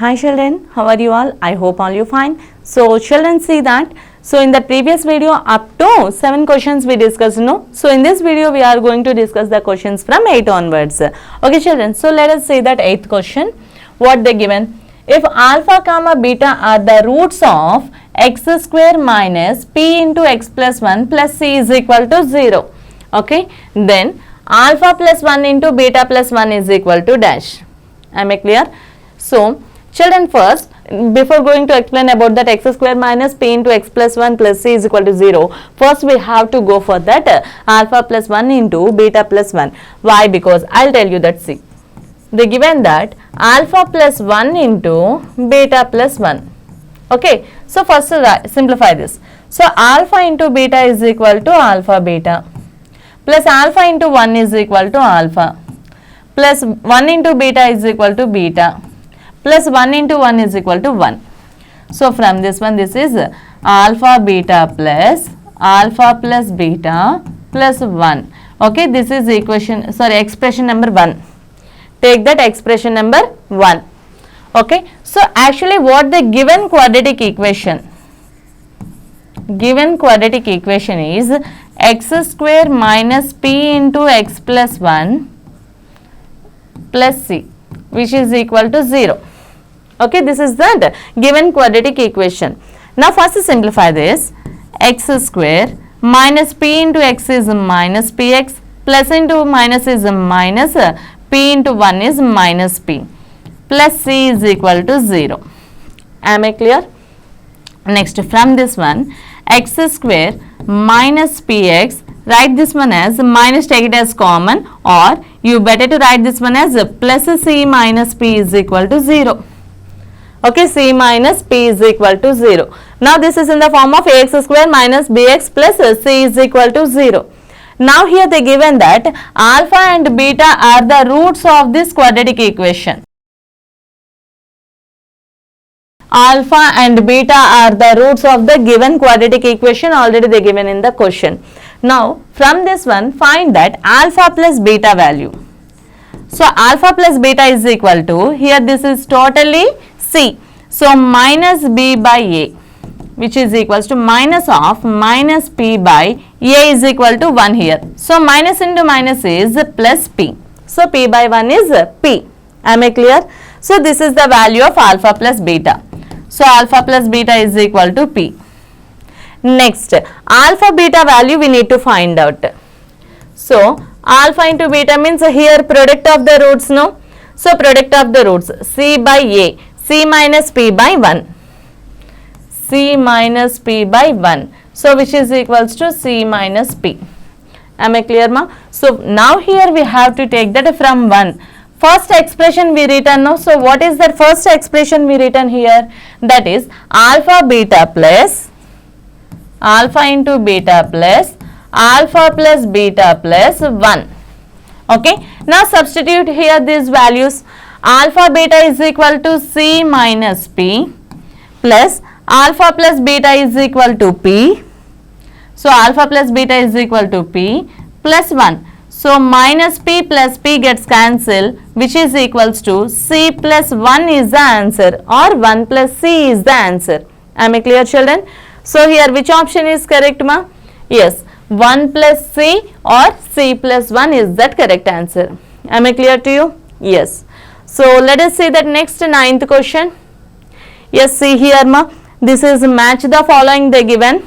Hi children, how are you all? I hope all you fine. So children, see that. So in the previous video up to 7 questions we discussed, no? So in this video we are going to discuss the questions from 8 onwards. Okay children, so let us see that 8th question. What they given? If alpha comma beta are the roots of x square minus p into x plus 1 plus c is equal to 0. Okay, then alpha plus 1 into beta plus 1 is equal to dash. Am I clear? So children, first before going to explain about that x square minus p into x plus 1 plus c is equal to 0, first we have to go for that alpha plus 1 into beta plus 1. Why? Because I'll tell you that. See, they given that alpha plus 1 into beta plus 1. Okay, so first simplify this. So alpha into beta is equal to alpha beta plus alpha into 1 is equal to alpha plus 1 into beta is equal to beta plus 1 into 1 is equal to 1. So from this one, this is alpha beta plus beta plus 1. Okay, this is expression number 1. Take that expression number 1. Okay, so actually what the given quadratic equation is x square minus p into x plus 1 plus c, which is equal to 0. Okay, this is the given quadratic equation. Now first simplify this. X square minus p into x is minus px plus into minus is minus p into 1 is minus p plus c is equal to 0. Am I clear? Next, from this one, x square minus px, write this one as minus, take it as common, or you better to write this one as plus c minus p is equal to 0. Okay, c minus p is equal to 0. Now this is in the form of ax square minus bx plus c is equal to 0. Now here they given that alpha and beta are the roots of this quadratic equation. Alpha and beta are the roots of the given quadratic equation, already they given in the question. Now from this one, find that alpha plus beta value. So alpha plus beta is equal to, here this is totally c, so minus b by a, which is equals to minus of minus p by a is equal to 1 here. So minus into minus is plus p, so p by 1 is p. Am I clear? So this is the value of alpha plus beta. So alpha plus beta is equal to p. Next, alpha beta value we need to find out. So alpha into beta means here product of the roots, no? So product of the roots, c by a, c minus p by 1, c minus p by 1, so which is equals to c minus p. Am I clear, ma? So now here we have to take that from 1. First expression we written, no? So what is that first expression we written here? That is alpha beta plus alpha into beta plus alpha plus beta plus 1. Okay, now substitute here these values. Alpha beta is equal to c minus p plus alpha plus beta is equal to p. So alpha plus beta is equal to p plus 1. So minus p plus p gets cancelled, which is equals to c plus 1 is the answer, or 1 plus c is the answer. Am I clear, children? So here which option is correct, ma? Yes, 1 plus c or c plus 1 is that correct answer. Am I clear to you? Yes. So let us see that next 9th question. Yes, see here, ma, this is match the following they given.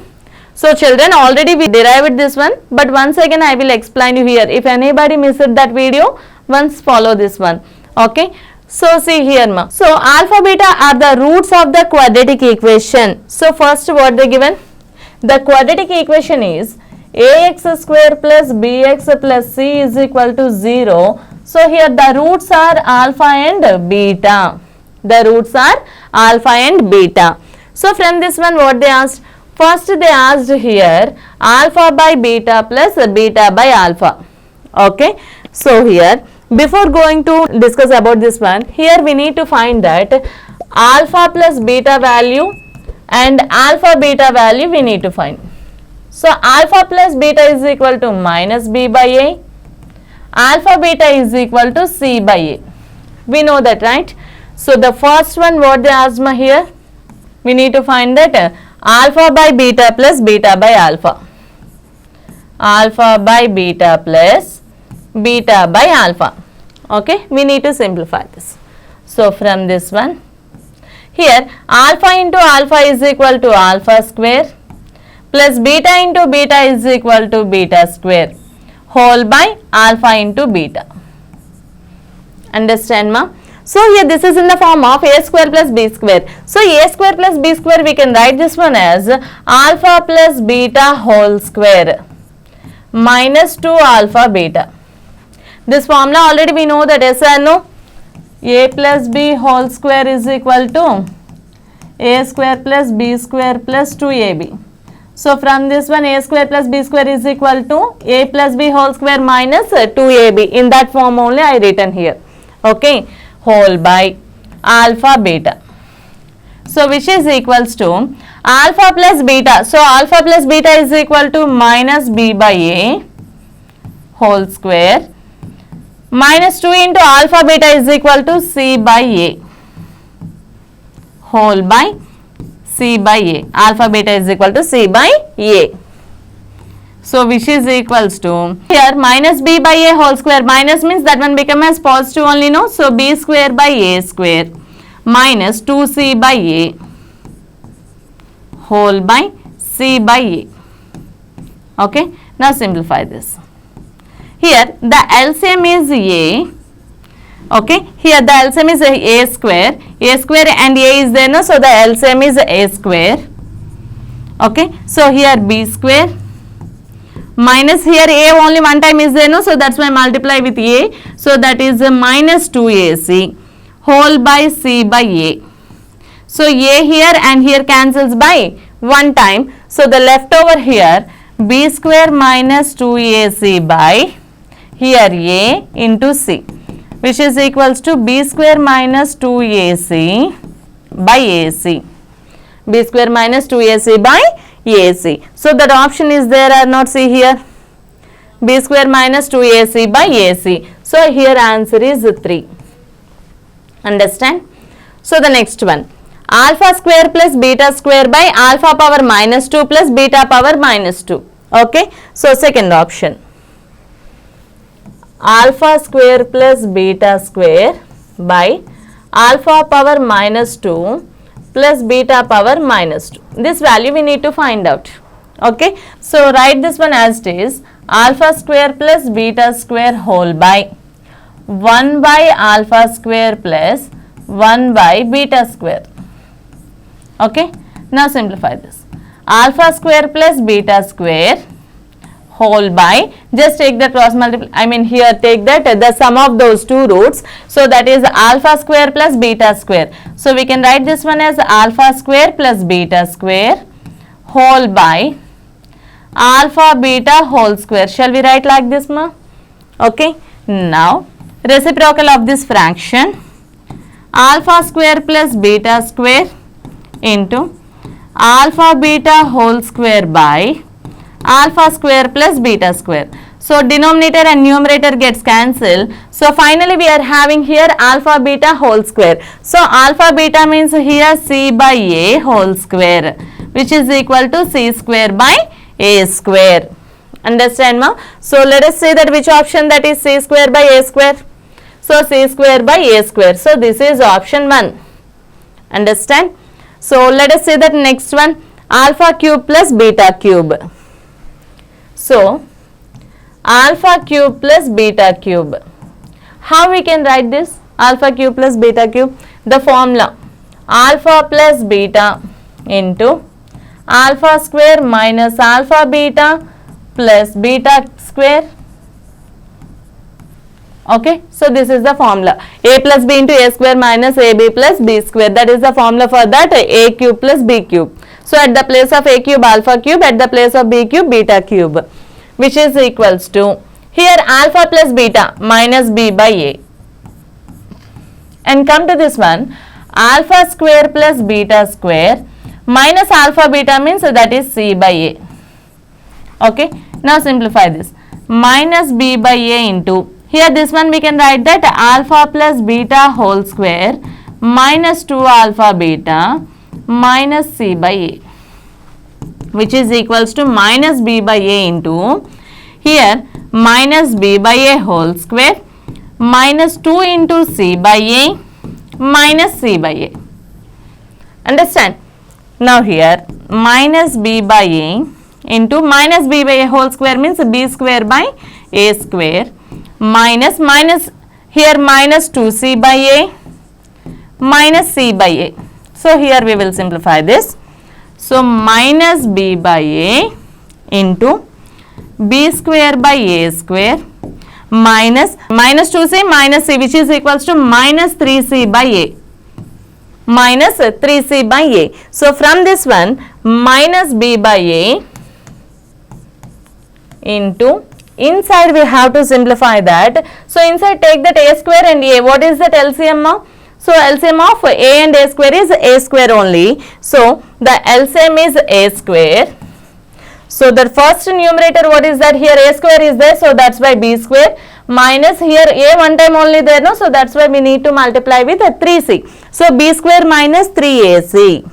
So children, already we derived this one, but once again I will explain you here. If anybody missed that video, once follow this one. Okay, so see here, ma. So alpha beta are the roots of the quadratic equation. So first what they given? The quadratic equation is ax square plus bx plus c is equal to 0. So here the roots are alpha and beta. The roots are alpha and beta. So from this one what they asked? First they asked here alpha by beta plus beta by alpha. Okay. So here before going to discuss about this one, here we need to find that alpha plus beta value and alpha beta value we need to find. So alpha plus beta is equal to minus b by a. Alpha beta is equal to c by a. We know that, right? So the first one, what they asked me here, we need to find that alpha by beta plus beta by alpha. Alpha by beta plus beta by alpha. Okay, we need to simplify this. So from this one, here alpha into alpha is equal to alpha square plus beta into beta is equal to beta square whole by alpha into beta. Understand ma? So here this is in the form of a square plus b square. So a square plus b square, we can write this one as alpha plus beta whole square minus 2 alpha beta. This formula already we know that, yes or no? A plus b whole square is equal to a square plus b square plus 2ab. So from this one, a square plus b square is equal to a plus b whole square minus 2ab. In that form only I written here. Okay, whole by alpha beta. So which is equals to alpha plus beta. So alpha plus beta is equal to minus b by a whole square minus 2 into alpha beta is equal to c by a whole by c by a. Alpha beta is equal to c by a. So which is equals to, here minus b by a whole square, minus means that one become as positive only, no? So b square by a square minus 2c by a whole by c by a. Okay, now simplify this. Here the LCM is a. Okay, here the LCM is a square and a is there, no? So the LCM is a square. Okay, so here b square minus here a only one time is there, no? So that's why multiply with a. So that is a minus 2ac whole by c by a. So a here and here cancels by one time. So the leftover here b square minus 2ac by here a into c, which is equals to b square minus 2ac by ac. B square minus 2ac by AC. So that option is there or not? See here, b square minus 2ac by AC. So here answer is 3. Understand? So the next one, alpha square plus beta square by alpha power minus 2 plus beta power minus 2. Okay, so second option, alpha square plus beta square by alpha power minus 2 plus beta power minus 2. This value we need to find out. Okay, so write this one as it is, alpha square plus beta square whole by 1 by alpha square plus 1 by beta square. Okay, now simplify this. Alpha square plus beta square whole by, just take the cross multiply, I mean here take that the sum of those two roots. So that is alpha square plus beta square. So we can write this one as alpha square plus beta square whole by alpha beta whole square. Shall we write like this, ma? Okay, now reciprocal of this fraction, alpha square plus beta square into alpha beta whole square by alpha square plus beta square. So denominator and numerator gets cancelled. So finally we are having here alpha beta whole square. So alpha beta means here c by a whole square, which is equal to c square by a square. Understand, ma? So let us say that which option, that is c square by a square. So c square by a square. So this is option 1. Understand? So let us say that next one, alpha cube plus beta cube. So alpha cube plus beta cube. How we can write this? Alpha cube plus beta cube. The formula, alpha plus beta into alpha square minus alpha beta plus beta square. Okay, so this is the formula, a plus b into a square minus ab plus b square. That is the formula for that, a cube plus b cube. So at the place of a cube, alpha cube, at the place of b cube, beta cube, which is equals to, here alpha plus beta minus b by a, and come to this one, alpha square plus beta square minus alpha beta means that is c by a. Okay, now simplify this, minus b by a into, here this one we can write that alpha plus beta whole square minus 2 alpha beta minus c by a, which is equals to minus b by a into here minus b by a whole square minus 2 into c by a minus c by a. Understand? Now here minus b by a into minus b by a whole square means b square by a square minus here minus 2c by a minus c by a. So here we will simplify this. So minus b by a into b square by a square minus 2c minus c, which is equals to minus 3c by a, minus 3c by a. So from this one minus b by a into inside we have to simplify that. So inside take that a square and a. What is that LCM? So LCM of a and a square is a square only. So the LCM is a square. So the first numerator, what is that? Here a square is there, so that's why b square minus here a one time only there, no? So that's why we need to multiply with 3c. So b square minus 3ac.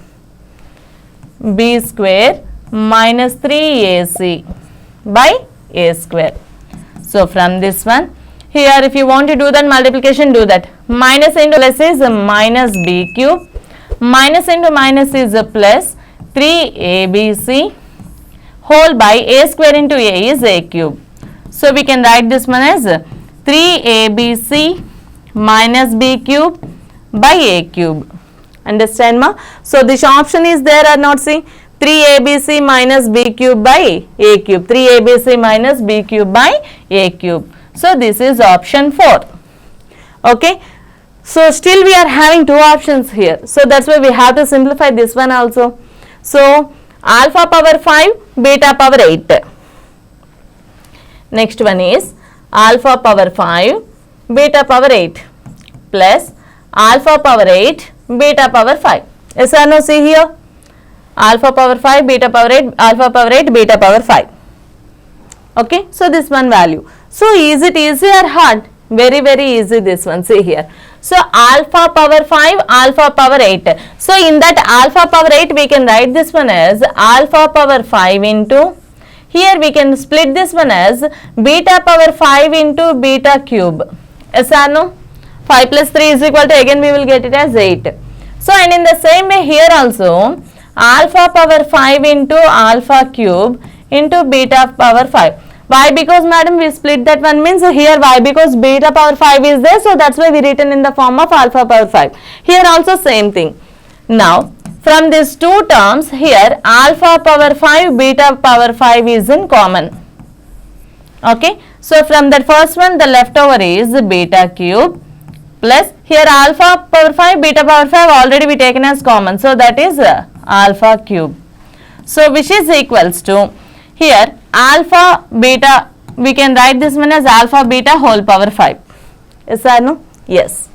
b square minus 3ac by a square. So from this one, here if you want to do that multiplication, do that. Minus into plus is minus b cube, minus into minus is plus 3abc whole by a square into a is a cube. So we can write this one as 3abc minus b cube by a cube. Understand ma? So this option is there or not? See, 3abc minus b cube by a cube, 3abc minus b cube by a cube. So this is option 4. Okay. So still we are having two options here. So that's why we have to simplify this one also. So alpha power 5, beta power 8. Next one is alpha power 5, beta power 8 plus alpha power 8, beta power 5. Yes or no? See here. Alpha power 5, beta power 8, alpha power 8, beta power 5. Okay. So this one value. So is it easy or hard? Very easy this one. See here. So alpha power 5, alpha power 8. So in that alpha power 8 we can write this one as alpha power 5 into, here we can split this one as beta power 5 into beta cube. Yes or no? 5 plus 3 is equal to, again we will get it as 8. So and in the same way here also alpha power 5 into alpha cube into beta power 5. Why? Because madam we split that one, means here why? Because beta power 5 is there, so that's why we written in the form of alpha power 5. Here also same thing. Now from these two terms here alpha power 5, beta power 5 is in common. Okay. So from that first one the leftover is beta cube plus here alpha power 5, beta power 5 already we taken as common. So that is alpha cube. So which is equals to here alpha beta, we can write this one as alpha beta whole power 5. Yes or no? Yes.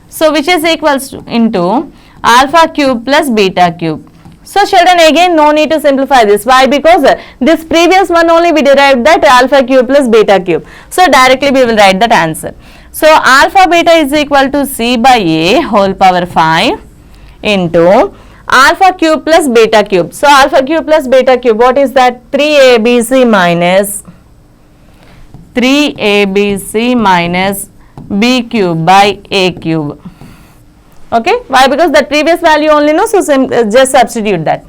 So which is equals to into alpha cube plus beta cube. So children again no need to simplify this. Why? Because this previous one only we derived that alpha cube plus beta cube. So directly we will write that answer. So alpha beta is equal to c by a whole power 5 into alpha cube plus beta cube. So alpha cube plus beta cube, what is that? 3abc minus b cube by a cube. Okay. Why? Because the previous value only, no, so just substitute that.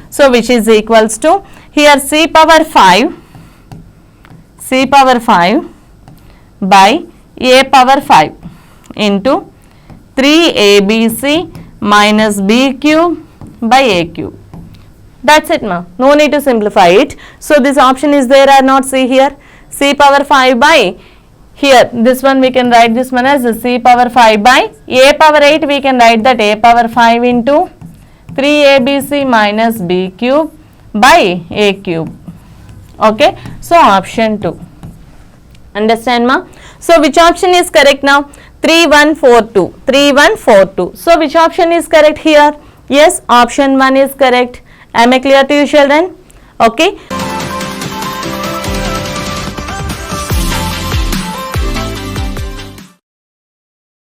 So which is equals to here c power 5 by a power 5 into 3abc minus b cube by a cube. That's it ma. No need to simplify it. So this option is there or not? See here. C power 5 by, here this one we can write this one as c power 5 by a power 8, we can write that a power 5 into 3abc minus b cube by a cube. Okay. So option 2. Understand ma? So which option is correct now? 3142. 3142. So which option is correct here? Yes, option 1 is correct. Am I clear to you children? Okay.